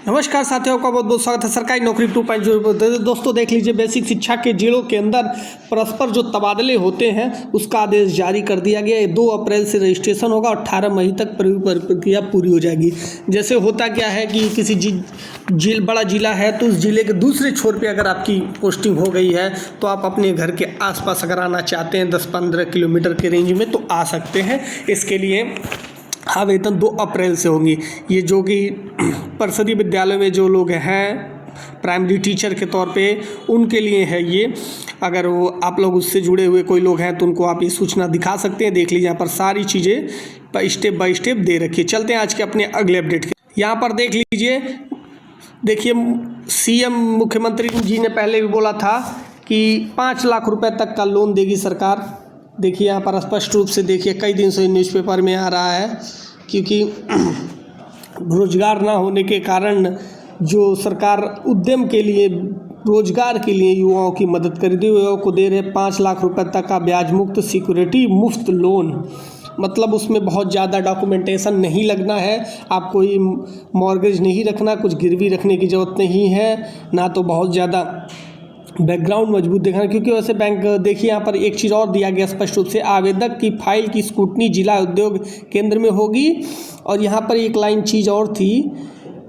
नमस्कार साथियों का बहुत बहुत स्वागत है सरकारी नौकरी 2.0 पर। दोस्तों देख लीजिए, बेसिक शिक्षा के जिलों के अंदर परस्पर जो तबादले होते हैं उसका आदेश जारी कर दिया गया है। 2 अप्रैल से रजिस्ट्रेशन होगा और 18 मई तक प्रक्रिया पूरी हो जाएगी। जैसे होता क्या है कि किसी बड़ा जिला है तो उस जिले के दूसरे छोर पे अगर आपकी पोस्टिंग हो गई है तो आप अपने घर के आसपास अगर आना चाहते हैं 10-15 किलोमीटर के रेंज में तो आ सकते हैं। इसके लिए आवेदन 2 अप्रैल से होंगी। ये जो कि परिषदीय विद्यालय में जो लोग हैं प्राइमरी टीचर के तौर पे उनके लिए है ये। अगर वो आप लोग उससे जुड़े हुए कोई लोग हैं तो उनको आप ये सूचना दिखा सकते हैं। देख लीजिए यहाँ पर सारी चीज़ें स्टेप बाय स्टेप दे रखी है। चलते हैं आज के अपने अगले अपडेट के। यहाँ पर देख लीजिए, देखिए सीएम मुख्यमंत्री जी ने पहले भी बोला था कि 5 लाख रुपए तक का लोन देगी सरकार। देखिए यहाँ पर स्पष्ट रूप से देखिए, कई दिन से न्यूज़पेपर में आ रहा है क्योंकि रोजगार ना होने के कारण जो सरकार उद्यम के लिए, रोजगार के लिए युवाओं की मदद कर रही है। युवाओं को दे रहे 5 लाख रुपए तक का ब्याज मुक्त सिक्योरिटी मुफ्त लोन। मतलब उसमें बहुत ज़्यादा डॉक्यूमेंटेशन नहीं लगना है, आप कोई मॉर्गेज नहीं रखना, कुछ गिरवी रखने की ज़रूरत नहीं है, ना तो बहुत ज़्यादा बैकग्राउंड मजबूत देखना। क्योंकि वैसे बैंक देखिए यहाँ पर एक चीज़ और दिया गया स्पष्ट रूप से, आवेदक की फाइल की स्क्रूटनी जिला उद्योग केंद्र में होगी। और यहाँ पर एक लाइन चीज़ और थी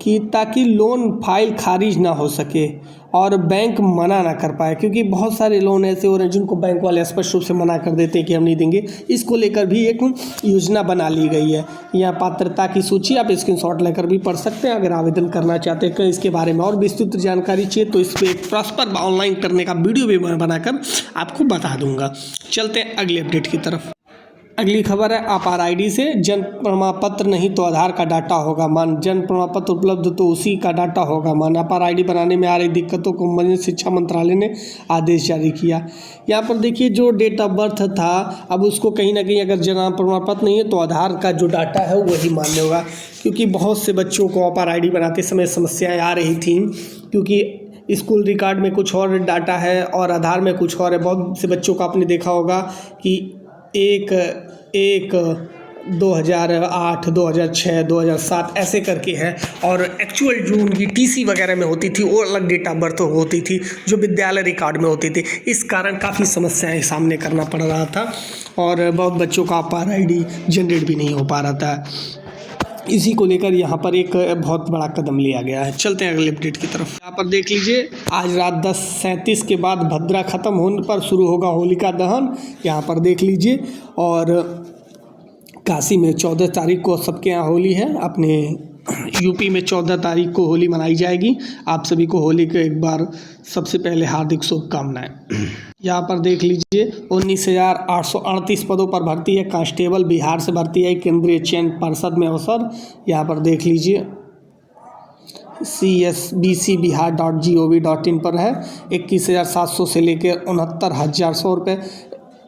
कि ताकि लोन फाइल खारिज ना हो सके और बैंक मना ना कर पाए, क्योंकि बहुत सारे लोन ऐसे हो रहे हैं जिनको बैंक वाले स्पष्ट रूप से मना कर देते हैं कि हम नहीं देंगे। इसको लेकर भी एक योजना बना ली गई है। यहाँ पात्रता की सूची आप स्क्रीनशॉट लेकर भी पढ़ सकते हैं अगर आवेदन करना चाहते हैं। इसके बारे में और विस्तृत जानकारी चाहिए तो इस पर एक प्रॉस्पर ऑनलाइन करने का वीडियो भी मैं बनाकर आपको बता दूंगा। चलते हैं अगले अपडेट की तरफ। अगली खबर है आपार आईडी से जन्म प्रमाण पत्र नहीं तो आधार का डाटा होगा मान। जन्म प्रमाण पत्र उपलब्ध तो उसी का डाटा होगा मान। आपार आईडी बनाने में आ रही दिक्कतों को मद्देनजर शिक्षा मंत्रालय ने आदेश जारी किया। यहाँ पर देखिए जो डेट ऑफ बर्थ था, अब उसको कहीं ना कहीं अगर जन्म प्रमाण पत्र नहीं है तो आधार का जो डाटा है वही मान्य होगा। क्योंकि बहुत से बच्चों को आपार आईडी बनाते समय समस्याएँ आ रही थी, क्योंकि स्कूल रिकॉर्ड में कुछ और डाटा है और आधार में कुछ और है। बहुत से बच्चों को आपने देखा होगा कि 2008, 2006, 2007 ऐसे करके है और एक्चुअल जो उनकी टीसी वगैरह में होती थी वो अलग डेट ऑफ बर्थ होती थी जो विद्यालय रिकॉर्ड में होती थी। इस कारण काफ़ी समस्याएं सामने करना पड़ रहा था और बहुत बच्चों का आपार आईडी जनरेट भी नहीं हो पा रहा था। इसी को लेकर यहाँ पर एक बहुत बड़ा कदम लिया गया है। चलते हैं अगले अपडेट की तरफ। यहाँ पर देख लीजिए, आज रात 10:37 के बाद भद्रा खत्म होने पर शुरू होगा होलिका दहन। यहाँ पर देख लीजिए, और काशी में 14 तारीख को सबके यहाँ होली है। अपने यूपी में 14 तारीख को होली मनाई जाएगी। आप सभी को होली के एक बार सबसे पहले हार्दिक शुभकामनाएं। यहाँ पर देख लीजिए 19,838 पदों पर भर्ती है। कांस्टेबल बिहार से भर्ती है, केंद्रीय चयन पर्षद में अवसर। यहाँ पर देख लीजिए csbcbihar.gov.in पर है। 21,700 से लेकर 69,100 रुपये,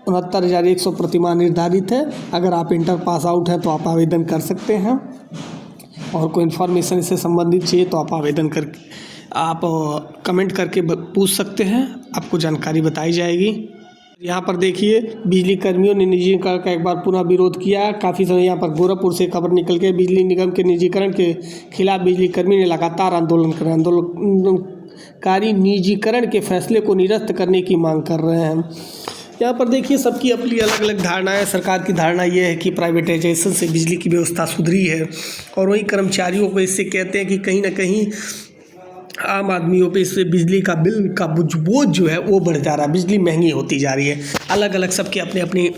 69,100 प्रतिमाह निर्धारित है। अगर आप इंटर पास आउट हैं तो आप आवेदन कर सकते हैं और कोई इन्फॉर्मेशन इससे संबंधित चाहिए तो आप आवेदन करके आप कमेंट करके पूछ सकते हैं, आपको जानकारी बताई जाएगी। यहाँ पर देखिए बिजली कर्मियों ने निजीकरण का एक बार पुनः विरोध किया। काफ़ी समय यहाँ पर गोरखपुर से खबर निकल के बिजली निगम के निजीकरण के खिलाफ बिजली कर्मी ने लगातार आंदोलन कर रहे हैं। आंदोलनकारी निजीकरण के फैसले को निरस्त करने की मांग कर रहे हैं। यहाँ पर देखिए सबकी अपनी अलग अलग धारणा है। सरकार की धारणा ये है कि प्राइवेटाइजेशन से बिजली की व्यवस्था सुधरी है और वही कर्मचारियों को इससे कहते हैं कि कहीं ना कहीं आम आदमियों पे इससे बिजली का बिल का बोझ जो है वो बढ़ जा रहा है, बिजली महंगी होती जा रही है। अलग अलग सबके अपनी अपनी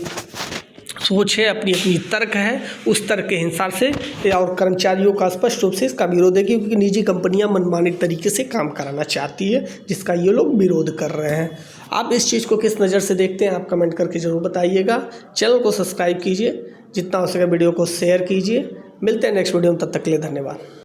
सोच है, अपनी अपनी तर्क है। उस तर्क के हिसाब से और कर्मचारियों का स्पष्ट रूप से इसका विरोध है, क्योंकि निजी कंपनियां मनमाने तरीके से काम कराना चाहती है, जिसका ये लोग विरोध कर रहे हैं। आप इस चीज़ को किस नज़र से देखते हैं आप कमेंट करके ज़रूर बताइएगा। चैनल को सब्सक्राइब कीजिए, जितना हो सके वीडियो को शेयर कीजिए। मिलते हैं नेक्स्ट वीडियो में, तब तक के लिए धन्यवाद।